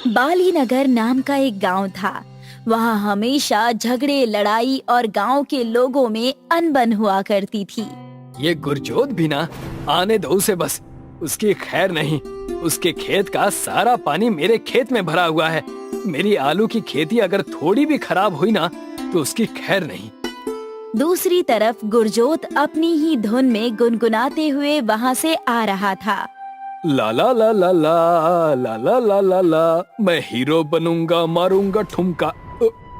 बाली नगर नाम का एक गांव था। वहाँ हमेशा झगड़े, लड़ाई और गांव के लोगों में अनबन हुआ करती थी। ये गुरजोत भी ना आने दो उसे बस, उसकी खैर नहीं। उसके खेत का सारा पानी मेरे खेत में भरा हुआ है। मेरी आलू की खेती अगर थोड़ी भी खराब हुई ना तो उसकी खैर नहीं। दूसरी तरफ गुरजोत अपनी ही धुन में गुनगुनाते हुए वहाँ से आ रहा था। ला ला ला ला ला ला ला ला ला ला, मैं हीरो बनूंगा, मारूंगा ठुमका,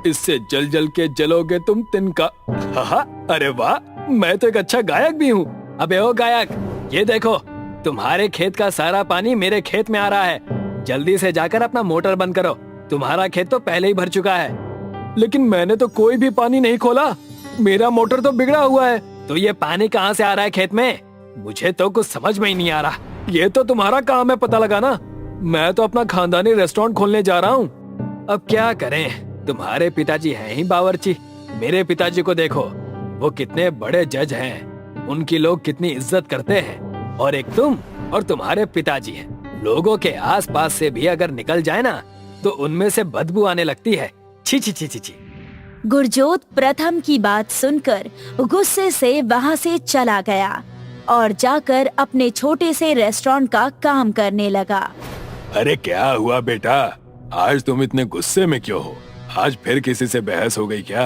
इससे जल जल के जलोगे तुम तिनका। हा, अरे वाह, मैं तो एक अच्छा गायक भी हूँ। अबे ओ गायक, ये देखो, तुम्हारे खेत का सारा पानी मेरे खेत में आ रहा है। जल्दी से जाकर अपना मोटर बंद करो, तुम्हारा खेत तो पहले ही भर चुका है। लेकिन मैंने तो कोई भी पानी नहीं खोला, मेरा मोटर तो बिगड़ा हुआ है। तो ये पानी कहाँ से आ रहा है खेत में? मुझे तो कुछ समझ में ही नहीं आ रहा। ये तो तुम्हारा काम है पता लगाना। मैं तो अपना खानदानी रेस्टोरेंट खोलने जा रहा हूँ। अब क्या करें, तुम्हारे पिताजी हैं ही बावर्ची। मेरे पिताजी को देखो, वो कितने बड़े जज हैं, उनकी लोग कितनी इज्जत करते हैं। और एक तुम और तुम्हारे पिताजी हैं। लोगों के आसपास से भी अगर निकल जाए ना तो उनमें से बदबू आने लगती है। छी छी छी छी छी। गुरजोत प्रथम की बात सुनकर गुस्से से वहाँ से चला गया और जाकर अपने छोटे से रेस्टोरेंट का काम करने लगा। अरे क्या हुआ बेटा, आज तुम इतने गुस्से में क्यों हो? आज फिर किसी से बहस हो गई क्या?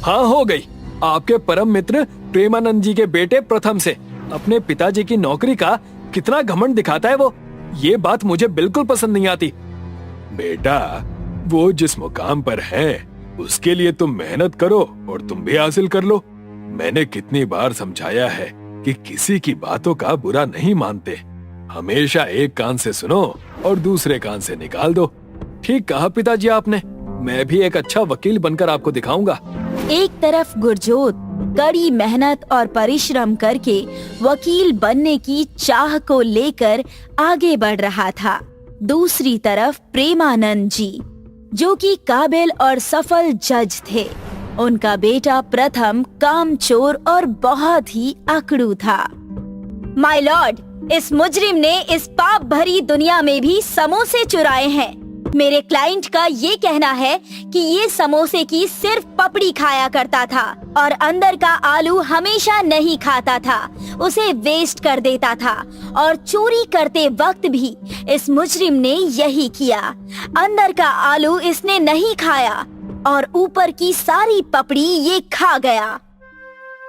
हाँ हो गई, आपके परम मित्र प्रेमानंद जी के बेटे प्रथम से। अपने पिताजी की नौकरी का कितना घमंड दिखाता है वो। ये बात मुझे बिल्कुल पसंद नहीं आती। बेटा, वो जिस मुकाम पर है उसके लिए तुम मेहनत करो और तुम भी हासिल कर लो। मैंने कितनी बार समझाया है कि किसी की बातों का बुरा नहीं मानते। हमेशा एक कान से सुनो और दूसरे कान से निकाल दो। ठीक कहा पिताजी आपने, मैं भी एक अच्छा वकील बनकर आपको दिखाऊंगा। एक तरफ गुरजोत कड़ी मेहनत और परिश्रम करके वकील बनने की चाह को लेकर आगे बढ़ रहा था। दूसरी तरफ प्रेमानंद जी, जो कि काबिल और सफल जज थे। उनका बेटा प्रथम कामचोर और बहुत ही अकड़ू था। माय लॉर्ड, इस मुजरिम ने इस पाप भरी दुनिया में भी समोसे चुराए हैं। मेरे क्लाइंट का ये कहना है कि ये समोसे की सिर्फ पपड़ी खाया करता था और अंदर का आलू हमेशा नहीं खाता था, उसे वेस्ट कर देता था। और चोरी करते वक्त भी इस मुजरिम ने यही किया। अंदर का आलू इसने नहीं खाया और ऊपर की सारी पपड़ी ये खा गया।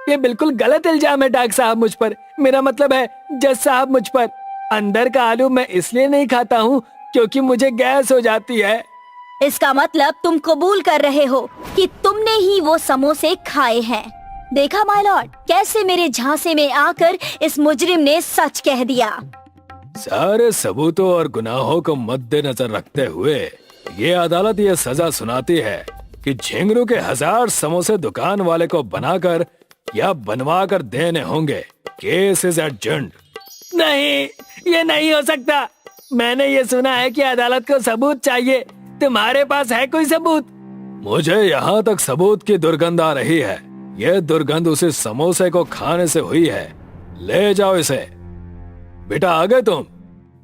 ये बिल्कुल गलत इल्जाम है डॉक्टर साहब मुझ पर। मेरा मतलब है जज साहब मुझ पर। अंदर का आलू मैं इसलिए नहीं खाता हूँ क्योंकि मुझे गैस हो जाती है। इसका मतलब तुम कबूल कर रहे हो कि तुमने ही वो समोसे खाए हैं। देखा माय लॉर्ड, कैसे मेरे झांसे में आकर इस मुजरिम ने सच कह दिया। सारे सबूतों और गुनाहों को मद्देनजर रखते हुए ये अदालत ये सजा सुनाती है कि झिंगरू के 1000 समोसे दुकान वाले को बनाकर या बनवा कर देने होंगे। Case is adjourned. नहीं, ये नहीं हो सकता। मैंने ये सुना है कि अदालत को सबूत चाहिए। तुम्हारे पास है कोई सबूत? मुझे यहाँ तक सबूत की दुर्गंध आ रही है। यह दुर्गंध उसे समोसे को खाने से हुई है। ले जाओ इसे। बेटा, आ गए तुम?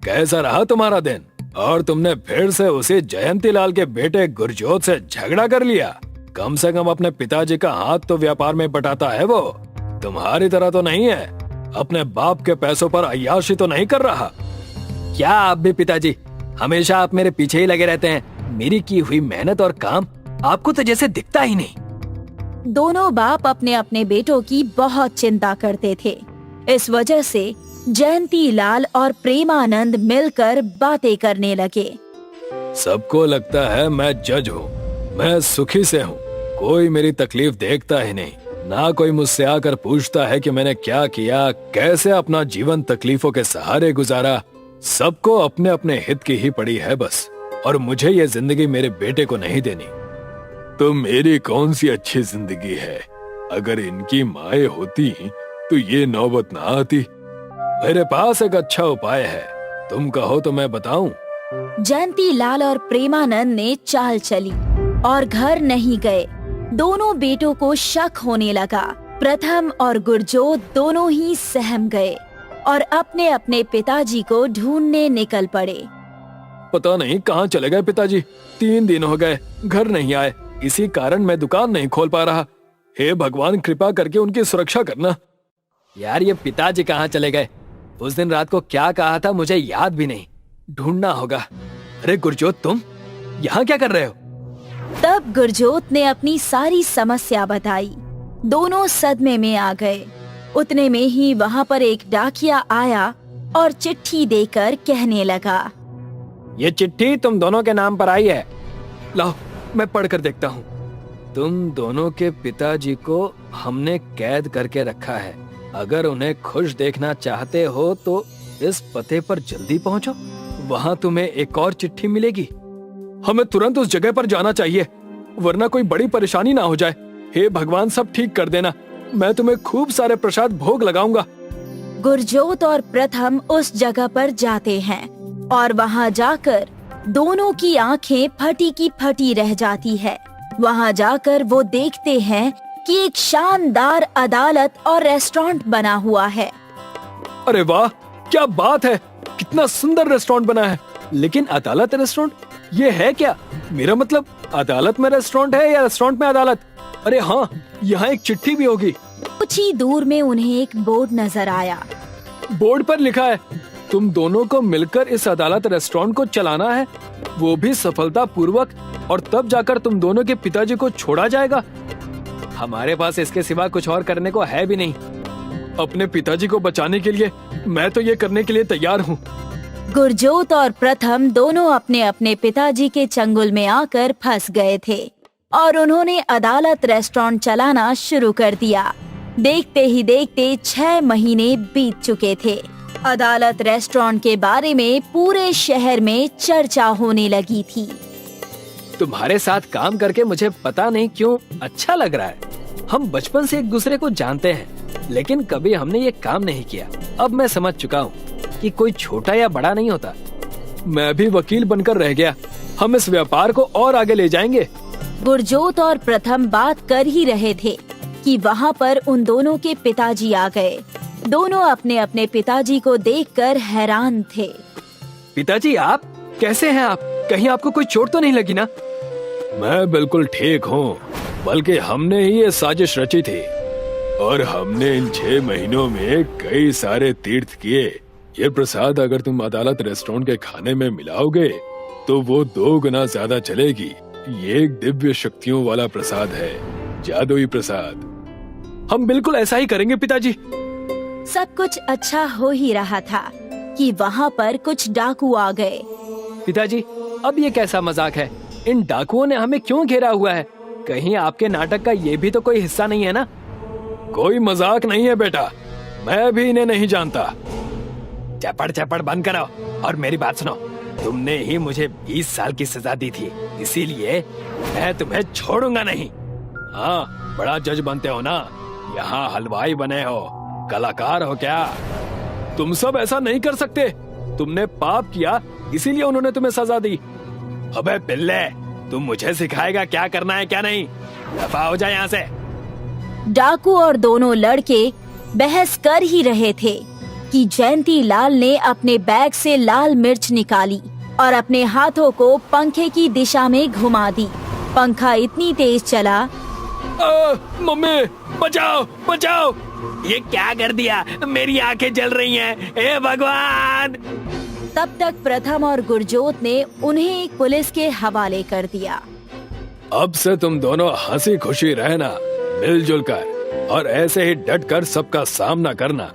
कैसा रहा तुम्हारा दिन? और तुमने फिर से उसी जयंती लाल के बेटे गुरजोत से झगड़ा कर लिया। कम से कम अपने पिताजी का हाथ तो व्यापार में बटाता है वो। तुम्हारी तरह तो नहीं है, अपने बाप के पैसों पर अय्याशी तो नहीं कर रहा। क्या आप भी पिताजी, हमेशा आप मेरे पीछे ही लगे रहते हैं। मेरी की हुई मेहनत और काम आपको तो जैसे दिखता ही नहीं। दोनों बाप अपने अपने बेटों की बहुत चिंता करते थे। इस वजह से जयंती लाल और प्रेमानंद मिलकर बातें करने लगे। सबको लगता है मैं जज हूँ, मैं सुखी से हूँ। कोई मेरी तकलीफ देखता ही नहीं। ना कोई मुझसे आकर पूछता है कि मैंने क्या किया, कैसे अपना जीवन तकलीफों के सहारे गुजारा। सबको अपने अपने हित की ही पड़ी है बस। और मुझे ये जिंदगी मेरे बेटे को नहीं देनी। तो मेरी कौन सी अच्छी जिंदगी है? अगर इनकी माएं होती तो ये नौबत ना आती। मेरे पास एक अच्छा उपाय है, तुम कहो तो मैं बताऊं। जयंती लाल और प्रेमानंद ने चाल चली और घर नहीं गए। दोनों बेटों को शक होने लगा। प्रथम और गुरजोत दोनों ही सहम गए और अपने अपने पिताजी को ढूंढने निकल पड़े। पता नहीं कहाँ चले गए पिताजी। 3 दिन हो गए घर नहीं आए, इसी कारण मैं दुकान नहीं खोल पा रहा। हे भगवान, कृपा करके उनकी सुरक्षा करना। यार ये पिताजी कहाँ चले गए? उस दिन रात को क्या कहा था मुझे याद भी नहीं, ढूंढना होगा। अरे गुरजोत, तुम यहाँ क्या कर रहे हो? तब गुरजोत ने अपनी सारी समस्या बताई। दोनों सदमे में आ गए। उतने में ही वहाँ पर एक डाकिया आया और चिट्ठी देकर कहने लगा, ये चिट्ठी तुम दोनों के नाम पर आई है। लाओ मैं पढ़ कर देखता हूँ। तुम दोनों के पिताजी को हमने कैद करके रखा है। अगर उन्हें खुश देखना चाहते हो तो इस पते पर जल्दी पहुँचो, वहाँ तुम्हें एक और चिट्ठी मिलेगी। हमें तुरंत उस जगह पर जाना चाहिए, वरना कोई बड़ी परेशानी ना हो जाए। हे भगवान, सब ठीक कर देना। मैं तुम्हें खूब सारे प्रसाद भोग लगाऊंगा। गुरजोत और प्रथम उस जगह पर जाते हैं और वहाँ जाकर दोनों की आंखें फटी की फटी रह जाती है। वहाँ जाकर वो देखते हैं कि एक शानदार अदालत और रेस्टोरेंट बना हुआ है। अरे वाह, क्या बात है, कितना सुंदर रेस्टोरेंट बना है। लेकिन अदालत रेस्टोरेंट, ये है क्या? मेरा मतलब अदालत में रेस्टोरेंट है या रेस्टोरेंट में अदालत? अरे हाँ, यहाँ एक चिट्ठी भी होगी। कुछ ही दूर में उन्हें एक बोर्ड नजर आया। बोर्ड पर लिखा है, तुम दोनों को मिलकर इस अदालत रेस्टोरेंट को चलाना है, वो भी सफलता पूर्वक, और तब जाकर तुम दोनों के पिताजी को छोड़ा जाएगा। हमारे पास इसके सिवा कुछ और करने को है भी नहीं। अपने पिताजी को बचाने के लिए मैं तो ये करने के लिए तैयार हूँ। गुरजोत और प्रथम दोनों अपने अपने पिताजी के चंगुल में आकर फंस गए थे और उन्होंने अदालत रेस्टोरेंट चलाना शुरू कर दिया। देखते ही देखते 6 महीने बीत चुके थे। अदालत रेस्टोरेंट के बारे में पूरे शहर में चर्चा होने लगी थी। तुम्हारे साथ काम करके मुझे पता नहीं क्यों अच्छा लग रहा है। हम बचपन से एक दूसरे को जानते हैं, लेकिन कभी हमने ये काम नहीं किया। अब मैं समझ चुका हूँ कि कोई छोटा या बड़ा नहीं होता। मैं भी वकील बनकर रह गया। हम इस व्यापार को और आगे ले जाएंगे। गुरजोत और प्रथम बात कर ही रहे थे कि वहाँ पर उन दोनों के पिताजी आ गए। दोनों अपने अपने पिताजी को देखकर हैरान थे। पिताजी, आप कैसे हैं? आप कहीं आपको कोई चोट तो नहीं लगी ना? मैं बिल्कुल ठीक हूँ, बल्कि हमने ही ये साजिश रची थी और हमने इन 6 महीनों में कई सारे तीर्थ किए। ये प्रसाद अगर तुम अदालत रेस्टोरेंट के खाने में मिलाओगे तो वो 2 गुना ज्यादा चलेगी। ये एक दिव्य शक्तियों वाला प्रसाद है, जादुई प्रसाद। हम बिल्कुल ऐसा ही करेंगे पिताजी। सब कुछ अच्छा हो ही रहा था कि वहाँ पर कुछ डाकू आ गए। पिताजी, अब ये कैसा मजाक है? इन डाकुओं ने हमें क्यों घेरा हुआ है? कहीं आपके नाटक का ये भी तो कोई हिस्सा नहीं है ना? कोई मजाक नहीं है बेटा, मैं भी इन्हें नहीं जानता। चपड़ चपड़ बंद करो और मेरी बात सुनो। तुमने ही मुझे 20 साल की सजा दी थी, इसीलिए मैं तुम्हें छोड़ूंगा नहीं। हाँ, बड़ा जज बनते हो ना, यहाँ हलवाई बने हो, कलाकार हो क्या? तुम सब ऐसा नहीं कर सकते। तुमने पाप किया, इसीलिए उन्होंने तुम्हें सजा दी। अबे पिल्ले, तुम मुझे सिखाएगा क्या करना है क्या नहीं? दफा हो जाए यहाँ से। डाकू और दोनों लड़के बहस कर ही रहे थे कि जयंती लाल ने अपने बैग से लाल मिर्च निकाली और अपने हाथों को पंखे की दिशा में घुमा दी। पंखा इतनी तेज चला। मम्मी, बचाओ बचाओ! ये क्या कर दिया? मेरी आंखें जल रही हैं। हे भगवान! तब तक प्रथम और गुरजोत ने उन्हें एक पुलिस के हवाले कर दिया। अब से तुम दोनों हंसी खुशी रहना, मिलजुल कर, और ऐसे ही डट कर सबका सामना करना।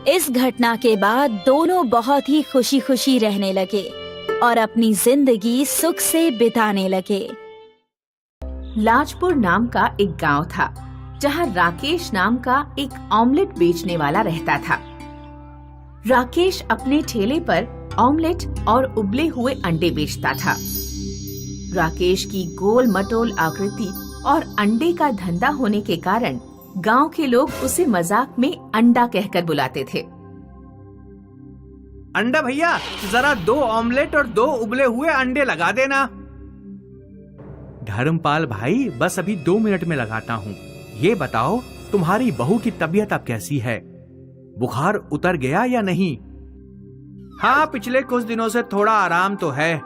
इस घटना के बाद दोनों बहुत ही खुशी खुशी रहने लगे और अपनी जिंदगी सुख से बिताने लगे। लाजपुर नाम का एक गांव था, जहां राकेश नाम का एक ऑमलेट बेचने वाला रहता था। राकेश अपने ठेले पर ऑमलेट और उबले हुए अंडे बेचता था। राकेश की गोल मटोल आकृति और अंडे का धंधा होने के कारण गांव के लोग उसे मजाक में अंडा कहकर बुलाते थे। अंडा भैया, जरा 2 ऑमलेट और 2 उबले हुए अंडे लगा देना। धर्मपाल भाई, बस अभी 2 मिनट में लगाता हूँ। ये बताओ, तुम्हारी बहू की तबीयत अब कैसी है? बुखार उतर गया या नहीं? हाँ, पिछले कुछ दिनों से थोड़ा आराम तो है,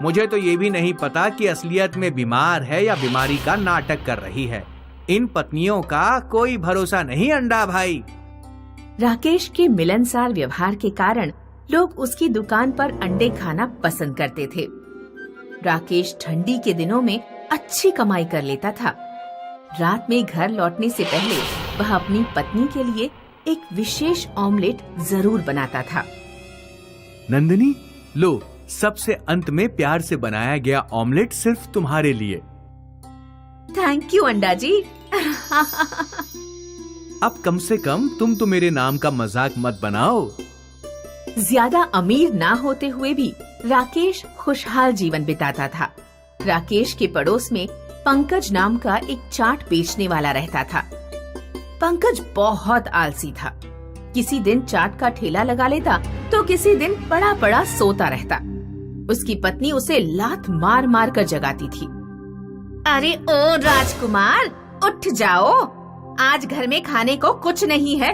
मुझे तो ये भी नहीं पता कि असलियत में बीमार है या बीमारी का नाटक कर रही है। इन पत्नियों का कोई भरोसा नहीं अंडा भाई। राकेश के मिलनसार व्यवहार के कारण लोग उसकी दुकान पर अंडे खाना पसंद करते थे। राकेश ठंडी के दिनों में अच्छी कमाई कर लेता था। रात में घर लौटने से पहले वह अपनी पत्नी के लिए एक विशेष ऑमलेट जरूर बनाता था। नंदिनी, लो, सबसे अंत में प्यार से बनाया गया ऑमलेट सिर्फ तुम्हारे लिए। थैंक यू अंडा जी। अब कम से कम तुम तो मेरे नाम का मजाक मत बनाओ। ज्यादा अमीर ना होते हुए भी राकेश खुशहाल जीवन बिताता था। राकेश के पड़ोस में पंकज नाम का एक चाट बेचने वाला रहता था। पंकज बहुत आलसी था। किसी दिन चाट का ठेला लगा लेता तो किसी दिन पड़ा पड़ा सोता रहता। उसकी पत्नी उसे लात मार मार कर जगाती थी। अरे ओ राजकुमार, उठ जाओ, आज घर में खाने को कुछ नहीं है।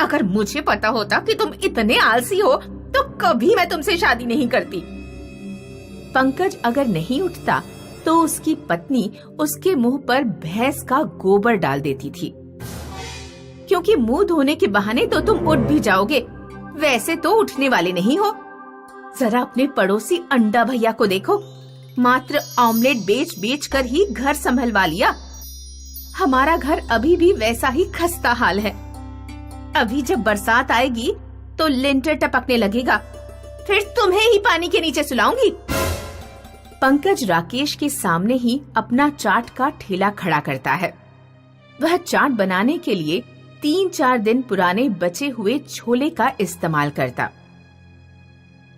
अगर मुझे पता होता कि तुम इतने आलसी हो तो कभी मैं तुमसे शादी नहीं करती। पंकज अगर नहीं उठता तो उसकी पत्नी उसके मुंह पर भैंस का गोबर डाल देती थी, क्योंकि मुंह धोने के बहाने तो तुम उठ भी जाओगे, वैसे तो उठने वाले नहीं हो। जरा अपने पड़ोसी अंडा भैया को देखो, मात्र ऑमलेट बेच बेच कर ही घर संभलवा लिया। हमारा घर अभी भी वैसा ही खस्ता हाल है। अभी जब बरसात आएगी तो लिंटर टपकने लगेगा, फिर तुम्हें ही पानी के नीचे सुलाऊंगी। पंकज राकेश के सामने ही अपना चाट का ठेला खड़ा करता है। वह चाट बनाने के लिए 3-4 दिन पुराने बचे हुए छोले का इस्तेमाल करता।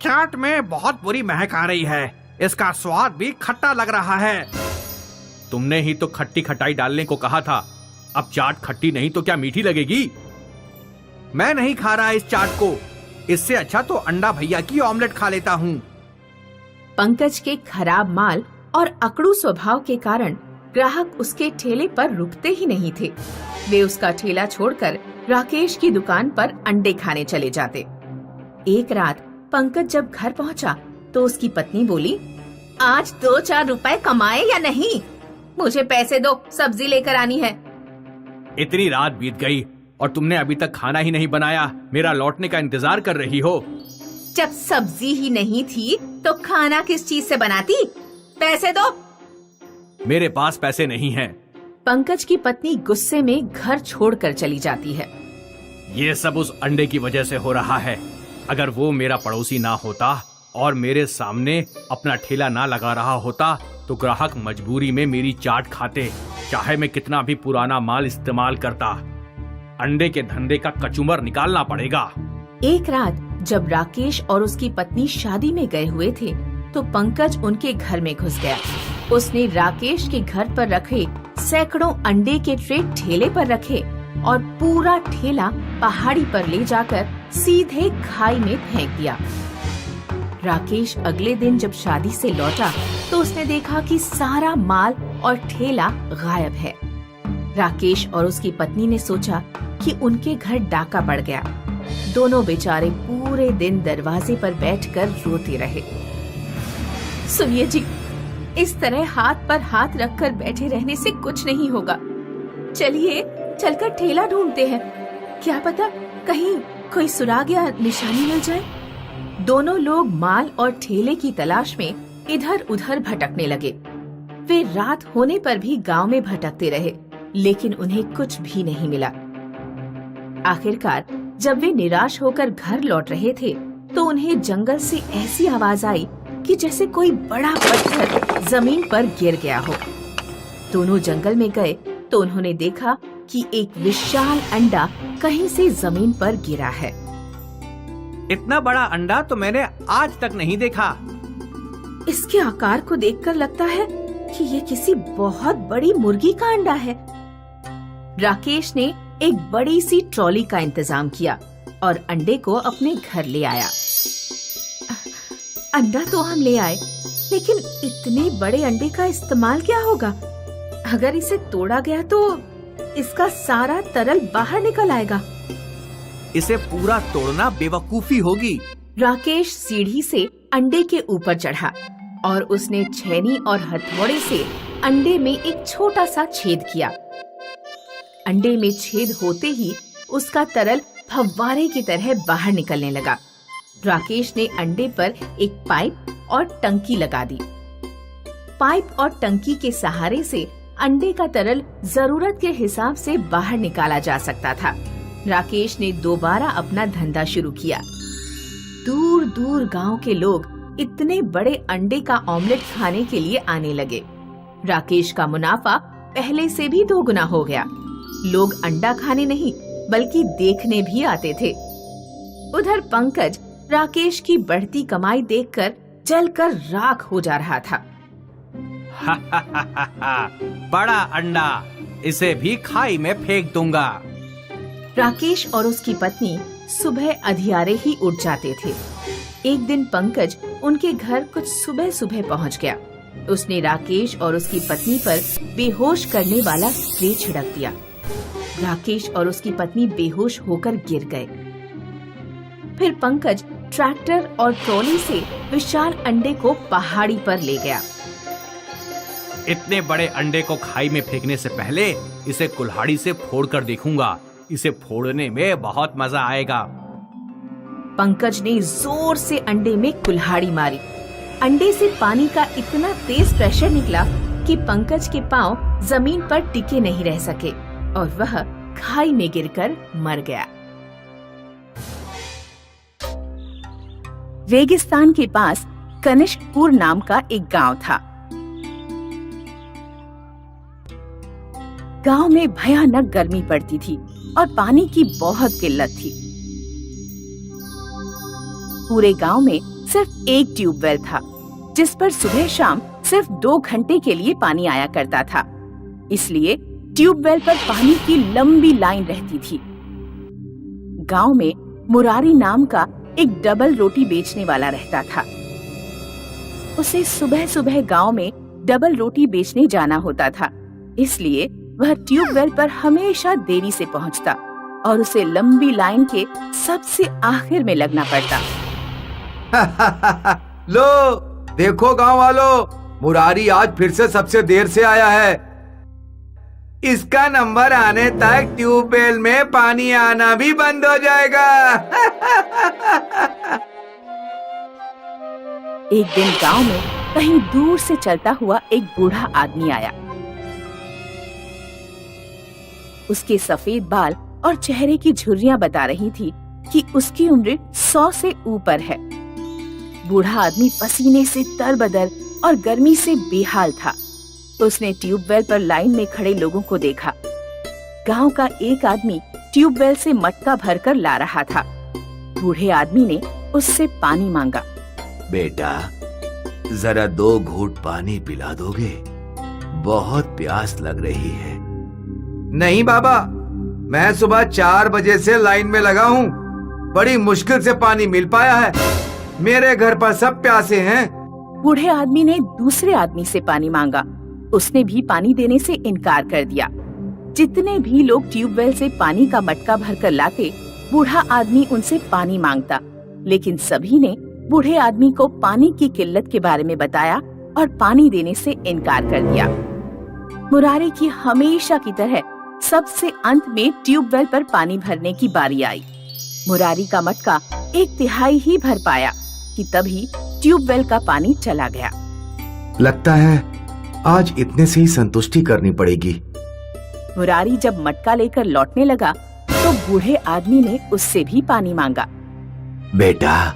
चाट में बहुत बुरी महक आ रही है, इसका स्वाद भी खट्टा लग रहा है। तुमने ही तो खट्टी खटाई डालने को कहा था, अब चाट खट्टी नहीं तो क्या मीठी लगेगी? मैं नहीं खा रहा इस चाट को, इससे अच्छा तो अंडा भैया की ऑमलेट खा लेता हूँ। पंकज के खराब माल और अकड़ू स्वभाव के कारण ग्राहक उसके ठेले पर रुकते ही नहीं थे। वे उसका ठेला छोड़कर राकेश की दुकान पर अंडे खाने चले जाते। एक रात पंकज जब घर पहुंचा तो उसकी पत्नी बोली, आज 2-4 रुपए कमाए या नहीं? मुझे पैसे दो, सब्जी लेकर आनी है। इतनी रात बीत गई और तुमने अभी तक खाना ही नहीं बनाया, मेरा लौटने का इंतजार कर रही हो। जब सब्जी ही नहीं थी तो खाना किस चीज से बनाती? पैसे दो। मेरे पास पैसे नहीं हैं। पंकज की पत्नी गुस्से में घर छोड़कर चली जाती है। ये सब उस अंडे की वजह से हो रहा है। अगर वो मेरा पड़ोसी ना होता और मेरे सामने अपना ठेला ना लगा रहा होता तो ग्राहक मजबूरी में मेरी चाट खाते, चाहे मैं कितना भी पुराना माल इस्तेमाल करता। अंडे के धंधे का कचूमर निकालना पड़ेगा। एक रात जब राकेश और उसकी पत्नी शादी में गए हुए थे तो पंकज उनके घर में घुस गया। उसने राकेश के घर पर रखे सैकड़ों अंडे के ट्रे ठेले पर रखे और पूरा ठेला पहाड़ी पर ले जाकर सीधे खाई में फेंक दिया। राकेश अगले दिन जब शादी से लौटा तो उसने देखा कि सारा माल और ठेला गायब है। राकेश और उसकी पत्नी ने सोचा कि उनके घर डाका पड़ गया। दोनों बेचारे पूरे दिन दरवाजे पर बैठकर रोते रहे। सुनिए जी, इस तरह हाथ पर हाथ रखकर बैठे रहने से कुछ नहीं होगा। चलिए चलकर ठेला ढूंढते हैं, क्या पता कहीं कोई सुराग या निशानी मिल जाए। दोनों लोग माल और ठेले की तलाश में इधर उधर भटकने लगे। वे रात होने पर भी गांव में भटकते रहे, लेकिन उन्हें कुछ भी नहीं मिला। आखिरकार जब वे निराश होकर घर लौट रहे थे तो उन्हें जंगल से ऐसी आवाज आई कि जैसे कोई बड़ा पत्थर जमीन पर गिर गया हो। दोनों जंगल में गए तो उन्होंने देखा कि एक विशाल अंडा कहीं से जमीन पर गिरा है। इतना बड़ा अंडा तो मैंने आज तक नहीं देखा। इसके आकार को देखकर लगता है कि ये किसी बहुत बड़ी मुर्गी का अंडा है। राकेश ने एक बड़ी सी ट्रॉली का इंतजाम किया और अंडे को अपने घर ले आया। अंडा तो हम ले आए, लेकिन इतने बड़े अंडे का इस्तेमाल क्या होगा? अगर इसे तोड़ा गया तो इसका सारा तरल बाहर निकल आएगा। इसे पूरा तोड़ना बेवकूफी होगी। राकेश सीढ़ी से अंडे के ऊपर चढ़ा और उसने छेनी और हथौड़े से अंडे में एक छोटा सा छेद किया। अंडे में छेद होते ही उसका तरल फव्वारे की तरह बाहर निकलने लगा। राकेश ने अंडे पर एक पाइप और टंकी लगा दी। पाइप और टंकी के सहारे से अंडे का तरल जरूरत के हिसाब से बाहर निकाला जा सकता था। राकेश ने दोबारा अपना धंधा शुरू किया। दूर दूर गांव के लोग इतने बड़े अंडे का ऑमलेट खाने के लिए आने लगे। राकेश का मुनाफा पहले से भी दोगुना हो गया। लोग अंडा खाने नहीं बल्कि देखने भी आते थे। उधर पंकज राकेश की बढ़ती कमाई देखकर जलकर राख हो जा रहा था। बड़ा अंडा, इसे भी खाई में फेंक दूंगा। राकेश और उसकी पत्नी सुबह अधियारे ही उठ जाते थे। एक दिन पंकज उनके घर कुछ सुबह सुबह पहुंच गया। उसने राकेश और उसकी पत्नी पर बेहोश करने वाला स्प्रे छिड़क दिया। राकेश और उसकी पत्नी बेहोश होकर गिर गए। फिर पंकज ट्रैक्टर और ट्रॉली से विशाल अंडे को पहाड़ी पर ले गया। इतने बड़े अंडे को खाई में फेंकने से पहले इसे कुल्हाड़ी से फोड़कर देखूंगा। इसे फोड़ने में बहुत मजा आएगा। पंकज ने जोर से अंडे में कुल्हाड़ी मारी। अंडे से पानी का इतना तेज प्रेशर निकला कि पंकज के पांव जमीन पर टिके नहीं रह सके और वह खाई में गिरकर मर गया। रेगिस्तान के पास कनिष्कपुर नाम का एक गांव था। गांव में भयानक गर्मी पड़ती थी और पानी की बहुत किल्लत थी। पूरे गांव में सिर्फ एक ट्यूबवेल था, जिस पर सुबह शाम सिर्फ 2 घंटे के लिए पानी आया करता था। इसलिए ट्यूबवेल पर पानी की लंबी लाइन रहती थी। गांव में मुरारी नाम का एक डबल रोटी बेचने वाला रहता था। उसे सुबह सुबह गांव में डबल रोटी बेचने जाना होता था, इसलिए वह ट्यूबवेल पर हमेशा देरी से पहुंचता और उसे लंबी लाइन के सबसे आखिर में लगना पड़ता। लो देखो गांव वालों, मुरारी आज फिर से सबसे देर से आया है। इसका नंबर आने तक ट्यूबवेल में पानी आना भी बंद हो जाएगा। एक दिन गांव में कहीं दूर से चलता हुआ एक बूढ़ा आदमी आया। उसके सफेद बाल और चेहरे की झुर्रियां बता रही थी कि उसकी उम्र 100 से ऊपर है। बूढ़ा आदमी पसीने से तरबदर और गर्मी से बेहाल था। उसने ट्यूबवेल पर लाइन में खड़े लोगों को देखा। गांव का एक आदमी ट्यूबवेल से मटका भरकर ला रहा था। बूढ़े आदमी ने उससे पानी मांगा। बेटा, जरा 2 घूंट पानी पिला दोगे? बहुत प्यास लग रही है। नहीं बाबा, मैं सुबह 4 बजे से लाइन में लगा हूँ। बड़ी मुश्किल से पानी मिल पाया है। मेरे घर पर सब प्यासे हैं। बूढ़े आदमी ने दूसरे आदमी से पानी मांगा। उसने भी पानी देने से इनकार कर दिया। जितने भी लोग ट्यूबवेल से पानी का मटका भरकर लाते, बूढ़ा आदमी उनसे पानी मांगता, लेकिन सभी ने बूढ़े आदमी को पानी की किल्लत के बारे में बताया और पानी देने से इनकार कर दिया। मुरारी की हमेशा की तरह सबसे अंत में ट्यूबवेल पर पानी भरने की बारी आई। मुरारी का मटका 1/3 ही भर पाया कि तभी ट्यूबवेल का पानी चला गया। लगता है आज इतने से ही संतुष्टि करनी पड़ेगी। मुरारी जब मटका लेकर लौटने लगा तो बूढ़े आदमी ने उससे भी पानी मांगा। बेटा,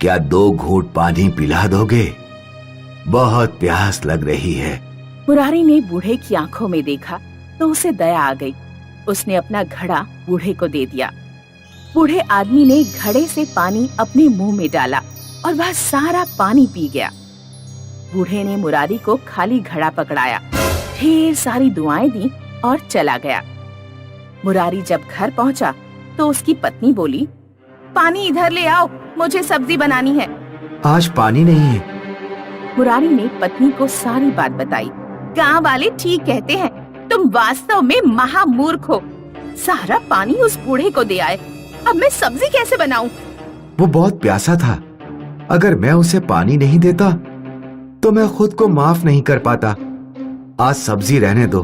क्या 2 घूंट पानी पिला दोगे? बहुत प्यास लग रही है। मुरारी ने बूढ़े की आंखों में देखा तो उसे दया आ गई। उसने अपना घड़ा बूढ़े को दे दिया। बूढ़े आदमी ने घड़े से पानी अपने मुंह में डाला और वह सारा पानी पी गया। बूढ़े ने मुरारी को खाली घड़ा पकड़ाया, ढेर सारी दुआएं दी और चला गया। मुरारी जब घर पहुंचा तो उसकी पत्नी बोली, पानी इधर ले आओ, मुझे सब्जी बनानी है। आज पानी नहीं है। मुरारी ने पत्नी को सारी बात बताई। गांव वाले ठीक कहते हैं, तुम वास्तव में महामूर्ख हो। सारा पानी उस बूढ़े को दे आए, अब मैं सब्जी कैसे बनाऊं? वो बहुत प्यासा था। अगर मैं उसे पानी नहीं देता तो मैं खुद को माफ नहीं कर पाता। आज सब्जी रहने दो,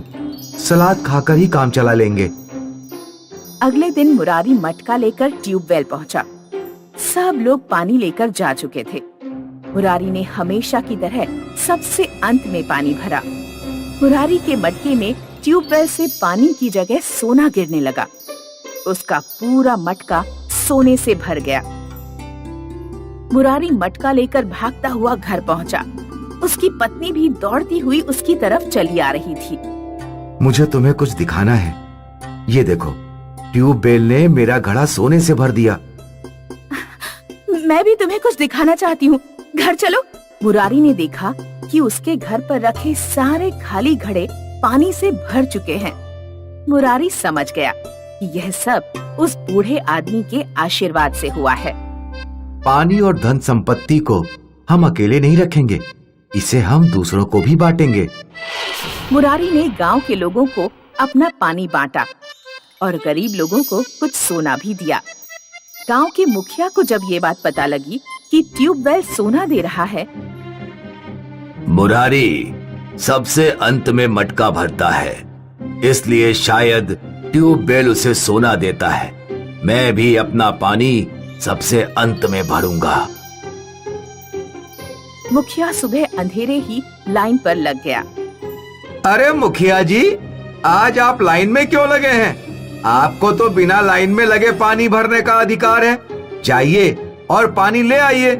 सलाद खाकर ही काम चला लेंगे। अगले दिन मुरारी मटका लेकर ट्यूबवेल पहुंचा। सब लोग पानी लेकर जा चुके थे। मुरारी ने हमेशा की तरह सबसे अंत में पानी भरा। मुरारी के मटके में ट्यूबवेल से पानी की जगह सोना गिरने लगा। उसका पूरा मटका सोने से भर गया। मुरारी मटका लेकर भागता हुआ घर पहुंचा। उसकी पत्नी भी दौड़ती हुई उसकी तरफ चली आ रही थी। मुझे तुम्हें कुछ दिखाना है। ये देखो, ट्यूबवेल ने मेरा घड़ा सोने से भर दिया। मैं भी तुम्हें कुछ दिखाना चाहती हूँ, घर चलो। मुरारी ने देखा कि उसके घर पर रखे सारे खाली घड़े पानी से भर चुके हैं। मुरारी समझ गया कि यह सब उस बूढ़े आदमी के आशीर्वाद से हुआ है। पानी और धन संपत्ति को हम अकेले नहीं रखेंगे, इसे हम दूसरों को भी बांटेंगे। मुरारी ने गांव के लोगों को अपना पानी बांटा और गरीब लोगों को कुछ सोना भी दिया। गांव के मुखिया को जब ये बात पता लगी कि ट्यूबवेल सोना दे रहा है। मुरारी सबसे अंत में मटका भरता है, इसलिए शायद ट्यूबवेल उसे सोना देता है। मैं भी अपना पानी सबसे अंत में भरूंगा। मुखिया सुबह अंधेरे ही लाइन पर लग गया। अरे मुखिया जी, आज आप लाइन में क्यों लगे हैं? आपको तो बिना लाइन में लगे पानी भरने का अधिकार है। जाइए और पानी ले आइए।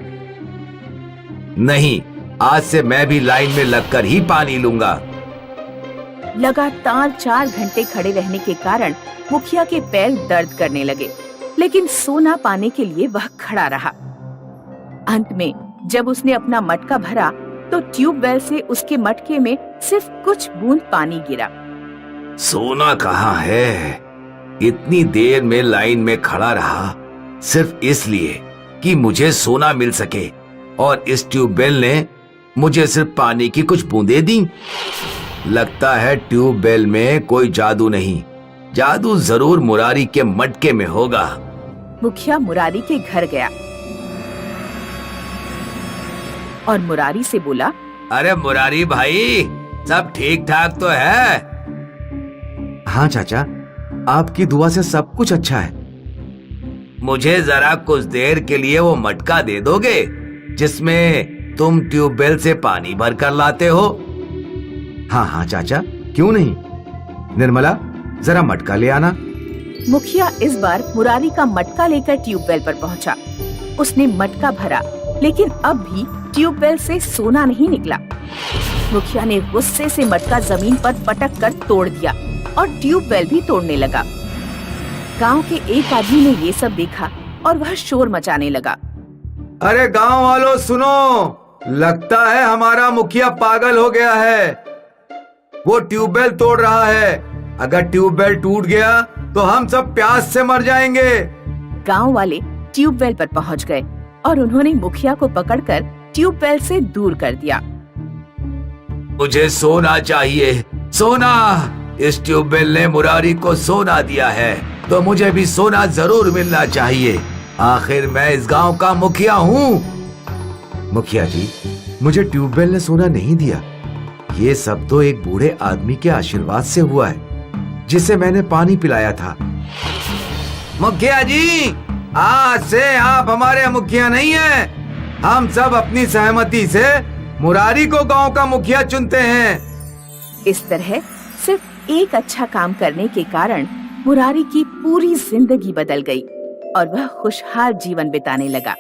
नहीं, आज से मैं भी लाइन में लगकर ही पानी लूंगा। लगातार 4 घंटे खड़े रहने के कारण मुखिया के पैर दर्द करने लगे, लेकिन सोना पाने के लिए वह खड़ा रहा। अंत में जब उसने अपना मटका भरा तो ट्यूबवेल से उसके मटके में सिर्फ कुछ बूंद पानी गिरा। सोना कहाँ है? इतनी देर में लाइन में खड़ा रहा सिर्फ इसलिए कि मुझे सोना मिल सके, और इस ट्यूबवेल ने मुझे सिर्फ पानी की कुछ बूंदें दी। लगता है ट्यूबवेल में कोई जादू नहीं, जादू जरूर मुरारी के मटके में होगा। मुखिया मुरारी के घर गया और मुरारी से बोला, अरे मुरारी भाई, सब ठीक ठाक तो है? हाँ चाचा, आपकी दुआ से सब कुछ अच्छा है। मुझे जरा कुछ देर के लिए वो मटका दे दोगे जिसमें तुम ट्यूबवेल से पानी भर कर लाते हो? हाँ हाँ चाचा, क्यों नहीं। निर्मला, जरा मटका ले आना। मुखिया इस बार मुरारी का मटका लेकर ट्यूबवेल पर पहुंचा। उसने मटका भरा, लेकिन अब भी ट्यूबवेल से सोना नहीं निकला। मुखिया ने गुस्से से मटका जमीन पर पटक कर तोड़ दिया और ट्यूबवेल भी तोड़ने लगा। गांव के एक आदमी ने ये सब देखा और वह शोर मचाने लगा। अरे गांव वालों सुनो, लगता है हमारा मुखिया पागल हो गया है। वो ट्यूबवेल तोड़ रहा है। अगर ट्यूबवेल टूट गया तो हम सब प्यास से मर जाएंगे। गांव वाले ट्यूबवेल पर पहुंच गए और उन्होंने मुखिया को पकड़कर ट्यूबवेल से दूर कर दिया। मुझे सोना चाहिए, सोना। इस ट्यूबवेल ने मुरारी को सोना दिया है, तो मुझे भी सोना जरूर मिलना चाहिए। आखिर मैं इस गांव का मुखिया हूँ। मुखिया जी, मुझे ट्यूबवेल ने सोना नहीं दिया। ये सब तो एक बूढ़े आदमी के आशीर्वाद से हुआ है, जिसे मैंने पानी पिलाया था। मुखिया जी, आज से आप हमारे मुखिया नहीं हैं। हम सब अपनी सहमति से मुरारी को गांव का मुखिया चुनते हैं। इस तरह सिर्फ एक अच्छा काम करने के कारण मुरारी की पूरी जिंदगी बदल गई और वह खुशहाल जीवन बिताने लगा।